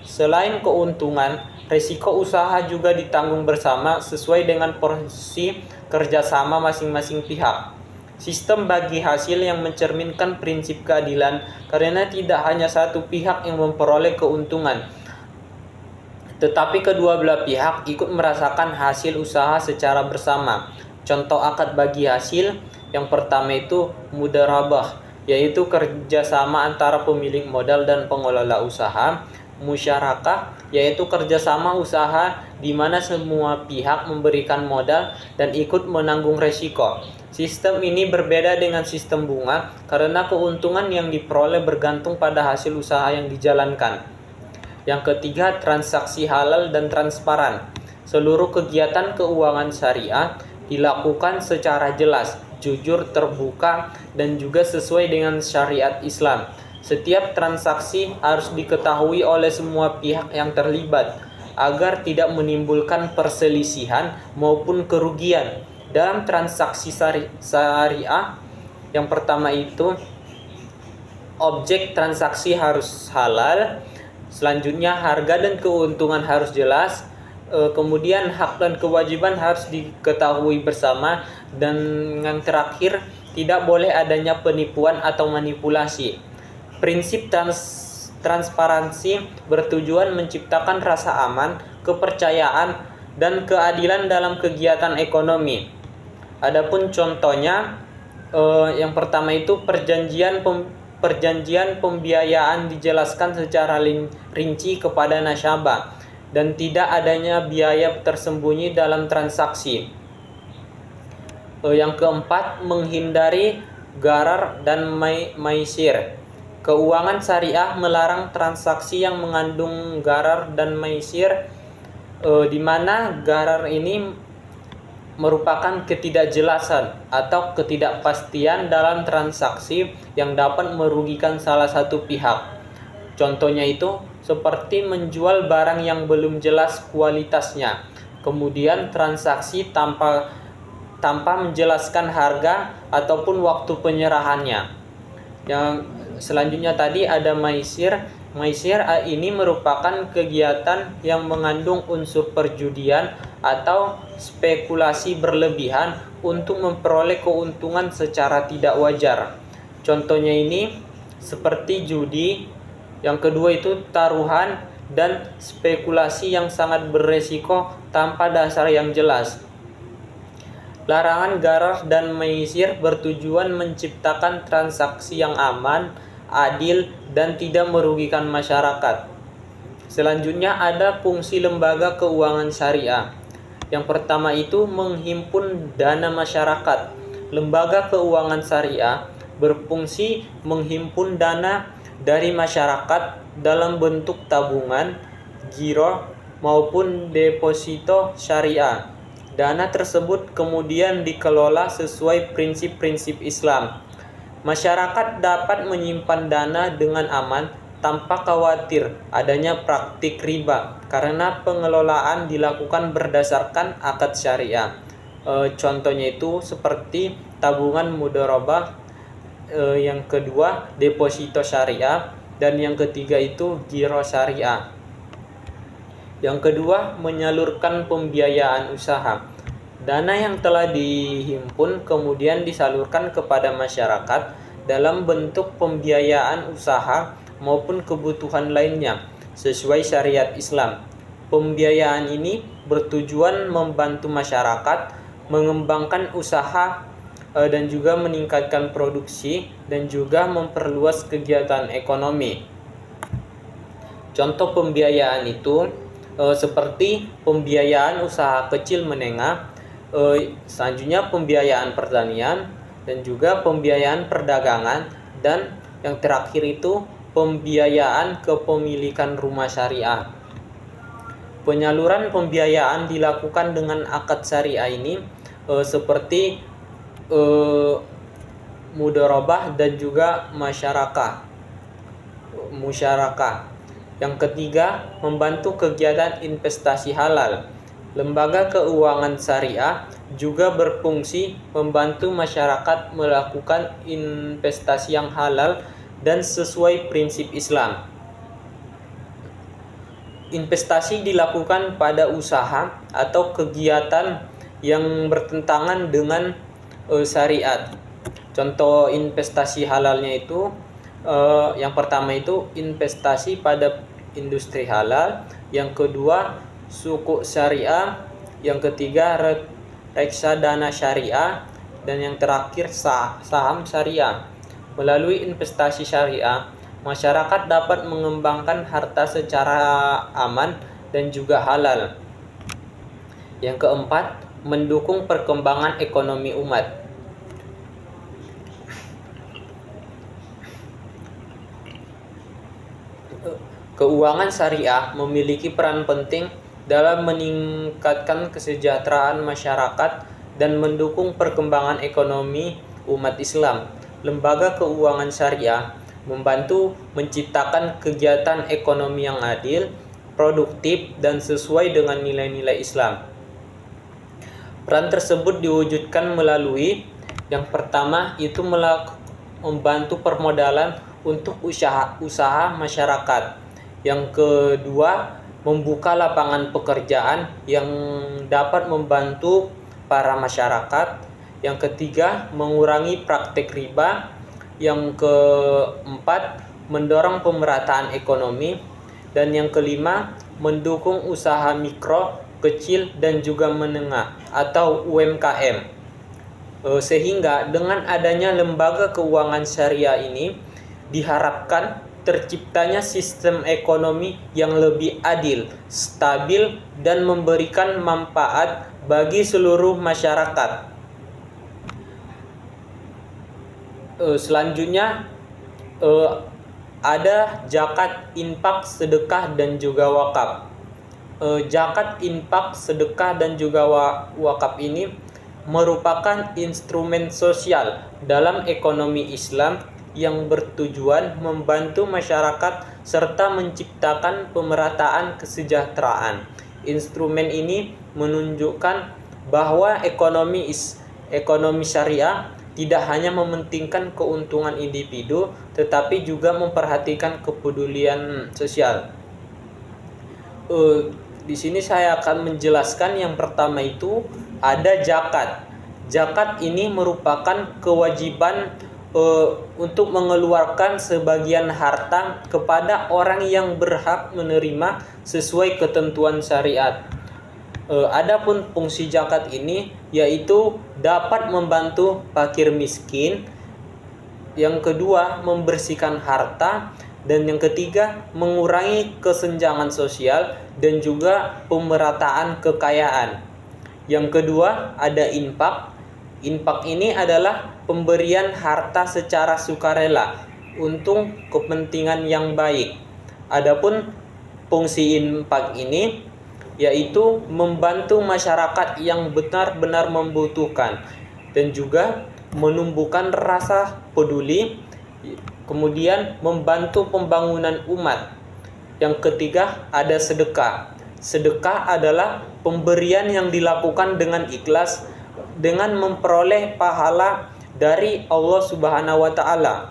Selain keuntungan, risiko usaha juga ditanggung bersama sesuai dengan porsi kerjasama masing-masing pihak. Sistem bagi hasil yang mencerminkan prinsip keadilan karena tidak hanya satu pihak yang memperoleh keuntungan, tetapi kedua belah pihak ikut merasakan hasil usaha secara bersama. Contoh akad bagi hasil yang pertama itu mudarabah, yaitu kerjasama antara pemilik modal dan pengelola usaha. Musyarakah, yaitu kerjasama usaha di mana semua pihak memberikan modal dan ikut menanggung resiko. Sistem ini berbeda dengan sistem bunga karena keuntungan yang diperoleh bergantung pada hasil usaha yang dijalankan. Yang ketiga, transaksi halal dan transparan. Seluruh kegiatan keuangan syariah dilakukan secara jelas, jujur, terbuka, dan juga sesuai dengan syariat Islam. Setiap transaksi harus diketahui oleh semua pihak yang terlibat agar tidak menimbulkan perselisihan maupun kerugian. Dalam transaksi syariah, yang pertama itu objek transaksi harus halal, selanjutnya harga dan keuntungan harus jelas, kemudian hak dan kewajiban harus diketahui bersama, dan yang terakhir tidak boleh adanya penipuan atau manipulasi. Prinsip transparansi bertujuan menciptakan rasa aman, kepercayaan, dan keadilan dalam kegiatan ekonomi. Adapun contohnya, yang pertama itu perjanjian pembiayaan dijelaskan secara rinci kepada nasabah. dan tidak adanya biaya tersembunyi dalam transaksi. Yang keempat, menghindari gharar dan maisir. Keuangan syariah melarang transaksi yang mengandung gharar dan maisir, di mana gharar ini merupakan ketidakjelasan atau ketidakpastian dalam transaksi yang dapat merugikan salah satu pihak. Contohnya itu seperti menjual barang yang belum jelas kualitasnya, kemudian transaksi tanpa menjelaskan harga ataupun waktu penyerahannya. Yang selanjutnya tadi ada maisir. Maisir ini merupakan kegiatan yang mengandung unsur perjudian atau spekulasi berlebihan untuk memperoleh keuntungan secara tidak wajar. Contohnya ini seperti judi. Yang kedua itu taruhan dan spekulasi yang sangat beresiko tanpa dasar yang jelas. Larangan gharar dan maisir bertujuan menciptakan transaksi yang aman, adil, dan tidak merugikan masyarakat. Selanjutnya ada fungsi lembaga keuangan syariah. Yang pertama itu menghimpun dana masyarakat. Lembaga keuangan syariah berfungsi menghimpun dana dari masyarakat dalam bentuk tabungan, giro, maupun deposito syariah. Dana tersebut kemudian dikelola sesuai prinsip-prinsip Islam. Masyarakat dapat menyimpan dana dengan aman tanpa khawatir adanya praktik riba karena pengelolaan dilakukan berdasarkan akad syariah. Contohnya itu seperti tabungan mudharabah, yang kedua deposito syariah, dan yang ketiga itu giro syariah. Yang kedua, menyalurkan pembiayaan usaha. Dana yang telah dihimpun kemudian disalurkan kepada masyarakat dalam bentuk pembiayaan usaha maupun kebutuhan lainnya sesuai syariat Islam. Pembiayaan ini bertujuan membantu masyarakat mengembangkan usaha dan juga meningkatkan produksi dan juga memperluas kegiatan ekonomi. Contoh pembiayaan itu seperti pembiayaan usaha kecil menengah, selanjutnya pembiayaan pertanian, dan juga pembiayaan perdagangan, dan yang terakhir itu pembiayaan kepemilikan rumah syariah. Penyaluran pembiayaan dilakukan dengan akad syariah ini seperti mudharabah dan juga musyarakah. Yang ketiga, membantu kegiatan investasi halal. Lembaga keuangan syariah juga berfungsi membantu masyarakat melakukan investasi yang halal dan sesuai prinsip Islam. Investasi dilakukan pada usaha atau kegiatan yang bertentangan dengan syariat. Contoh investasi halalnya itu yang pertama itu investasi pada industri halal, yang kedua sukuk syariah, yang ketiga reksadana syariah, dan yang terakhir saham syariah. Melalui investasi syariah, masyarakat dapat mengembangkan harta secara aman dan juga halal. Yang keempat, mendukung perkembangan ekonomi umat. Keuangan syariah memiliki peran penting dalam meningkatkan kesejahteraan masyarakat dan mendukung perkembangan ekonomi umat Islam. Lembaga keuangan syariah membantu menciptakan kegiatan ekonomi yang adil, produktif, dan sesuai dengan nilai-nilai Islam. Peran tersebut diwujudkan melalui yang pertama itu membantu permodalan untuk usaha masyarakat. Yang kedua, membuka lapangan pekerjaan yang dapat membantu para masyarakat. Yang ketiga, mengurangi praktik riba. Yang keempat, mendorong pemerataan ekonomi. Dan yang kelima, mendukung usaha mikro, kecil, dan juga menengah atau UMKM. Sehingga dengan adanya lembaga keuangan syariah ini diharapkan terciptanya sistem ekonomi yang lebih adil, stabil, dan memberikan manfaat bagi seluruh masyarakat. Selanjutnya ada zakat, infak, sedekah, dan juga wakaf. Zakat, infak, sedekah, dan juga wakaf ini merupakan instrumen sosial dalam ekonomi Islam yang bertujuan membantu masyarakat serta menciptakan pemerataan kesejahteraan. Instrumen ini menunjukkan bahwa ekonomi syariah tidak hanya mementingkan keuntungan individu, tetapi juga memperhatikan kepedulian sosial. Di sini saya akan menjelaskan yang pertama itu ada zakat. Zakat ini merupakan kewajiban untuk mengeluarkan sebagian harta kepada orang yang berhak menerima sesuai ketentuan syariat. Adapun fungsi zakat ini yaitu dapat membantu fakir miskin, yang kedua membersihkan harta, dan yang ketiga mengurangi kesenjangan sosial dan juga pemerataan kekayaan. Yang kedua ada infak. Infak ini adalah pemberian harta secara sukarela untuk kepentingan yang baik. Adapun fungsi infak ini yaitu membantu masyarakat yang benar-benar membutuhkan dan juga menumbuhkan rasa peduli, kemudian membantu pembangunan umat. Yang ketiga ada sedekah. Sedekah adalah pemberian yang dilakukan dengan ikhlas dengan memperoleh pahala dari Allah Subhanahu wa taala.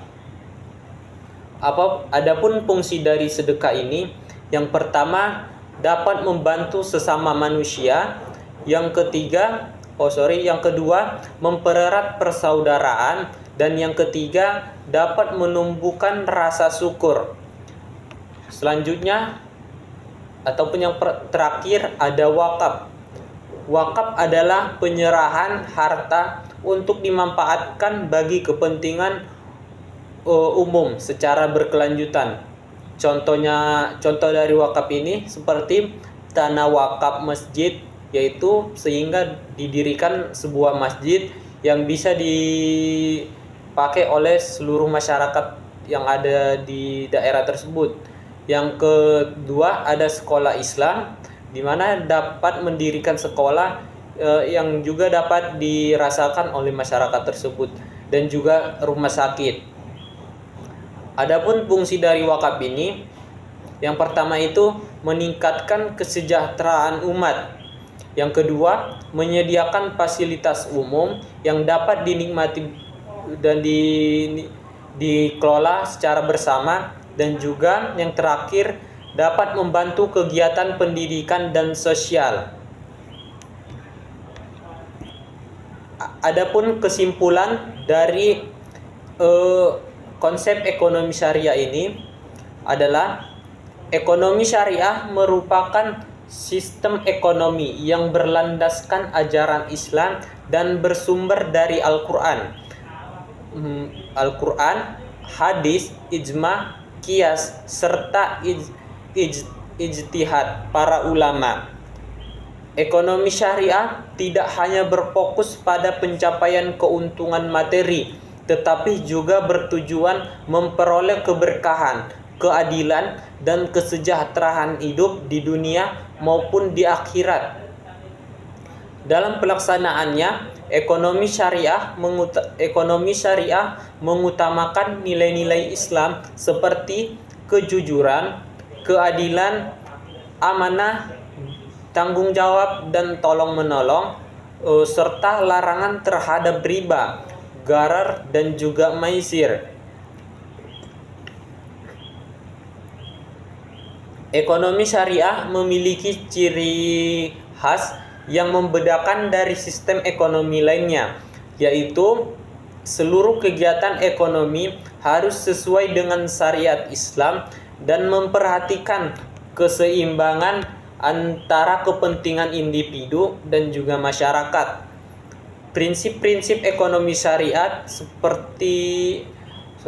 Adapun fungsi dari sedekah ini, yang pertama dapat membantu sesama manusia, yang kedua mempererat persaudaraan, dan yang ketiga dapat menumbuhkan rasa syukur. Selanjutnya ataupun yang terakhir ada wakaf. Wakaf adalah penyerahan harta untuk dimanfaatkan bagi kepentingan umum secara berkelanjutan. Contoh dari wakaf ini seperti tanah wakaf masjid, yaitu sehingga didirikan sebuah masjid yang bisa dipakai oleh seluruh masyarakat yang ada di daerah tersebut. Yang kedua ada sekolah Islam, di mana dapat mendirikan sekolah yang juga dapat dirasakan oleh masyarakat tersebut, dan juga rumah sakit. Adapun fungsi dari wakaf ini, yang pertama itu meningkatkan kesejahteraan umat. Yang kedua, menyediakan fasilitas umum yang dapat dinikmati dan dikelola secara bersama, dan juga yang terakhir dapat membantu kegiatan pendidikan dan sosial. Adapun kesimpulan dari konsep ekonomi syariah ini adalah ekonomi syariah merupakan sistem ekonomi yang berlandaskan ajaran Islam dan bersumber dari Al-Quran, hadis, ijma, qiyas, serta ijtihad para ulama. Ekonomi syariah tidak hanya berfokus pada pencapaian keuntungan materi, tetapi juga bertujuan memperoleh keberkahan, keadilan, dan kesejahteraan hidup di dunia maupun di akhirat. Dalam pelaksanaannya, ekonomi syariah mengutamakan nilai-nilai Islam seperti kejujuran, keadilan, amanah, tanggung jawab, dan tolong-menolong, serta larangan terhadap riba, gharar, dan juga maisir. Ekonomi syariah memiliki ciri khas yang membedakan dari sistem ekonomi lainnya, yaitu seluruh kegiatan ekonomi harus sesuai dengan syariat Islam dan memperhatikan keseimbangan antara kepentingan individu dan juga masyarakat. Prinsip-prinsip ekonomi syariat seperti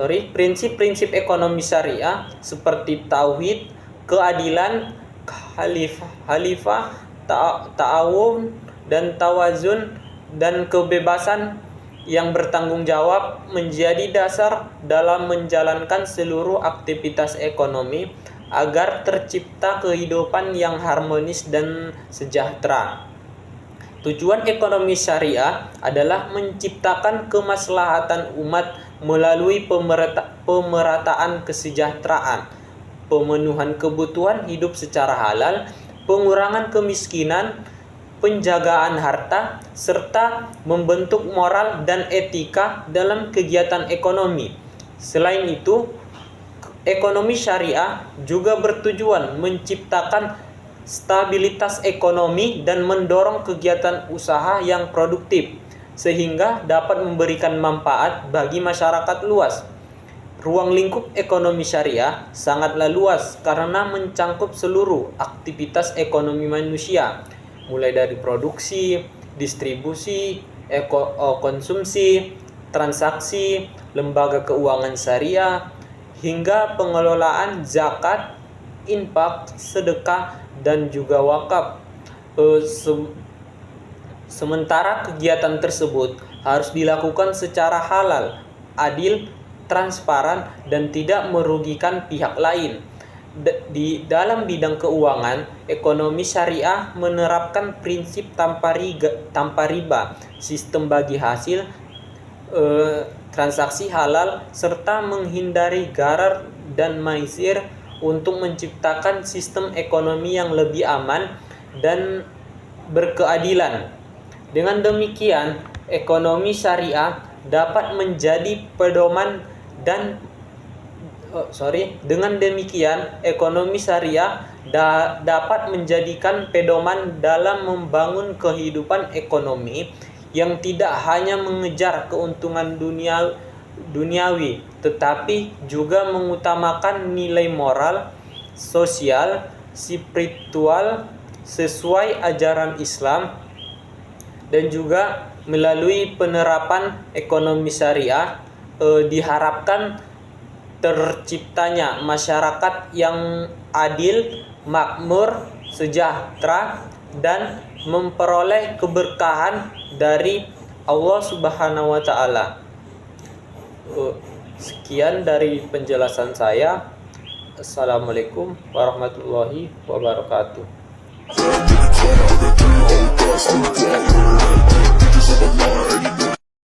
prinsip-prinsip ekonomi syariah seperti tauhid, keadilan, khalifah, ta'awun dan tawazun dan kebebasan yang bertanggung jawab menjadi dasar dalam menjalankan seluruh aktivitas ekonomi agar tercipta kehidupan yang harmonis dan sejahtera. Tujuan ekonomi syariah adalah menciptakan kemaslahatan umat melalui pemerataan kesejahteraan, pemenuhan kebutuhan hidup secara halal, pengurangan kemiskinan, penjagaan harta, serta membentuk moral dan etika dalam kegiatan ekonomi. Selain itu, ekonomi syariah juga bertujuan menciptakan stabilitas ekonomi dan mendorong kegiatan usaha yang produktif sehingga dapat memberikan manfaat bagi masyarakat luas. Ruang lingkup ekonomi syariah sangatlah luas karena mencangkup seluruh aktivitas ekonomi manusia, mulai dari produksi, distribusi, konsumsi, transaksi, lembaga keuangan syariah, hingga pengelolaan zakat, infak, sedekah, dan juga wakaf. Sementara kegiatan tersebut harus dilakukan secara halal, adil, transparan, dan tidak merugikan pihak lain. Di dalam bidang keuangan, ekonomi syariah menerapkan prinsip tanpa riba, sistem bagi hasil, transaksi halal, serta menghindari gharar dan maisir untuk menciptakan sistem ekonomi yang lebih aman dan berkeadilan. Dengan demikian, ekonomi syariah dapat menjadi pedoman dapat menjadikan pedoman dalam membangun kehidupan ekonomi yang tidak hanya mengejar keuntungan duniawi, tetapi juga mengutamakan nilai moral, sosial, spiritual sesuai ajaran Islam, dan juga melalui penerapan ekonomi syariah diharapkan terciptanya masyarakat yang adil, makmur, sejahtera, dan memperoleh keberkahan dari Allah Subhanahu wa Ta'ala. Sekian dari penjelasan saya. Assalamualaikum warahmatullahi wabarakatuh.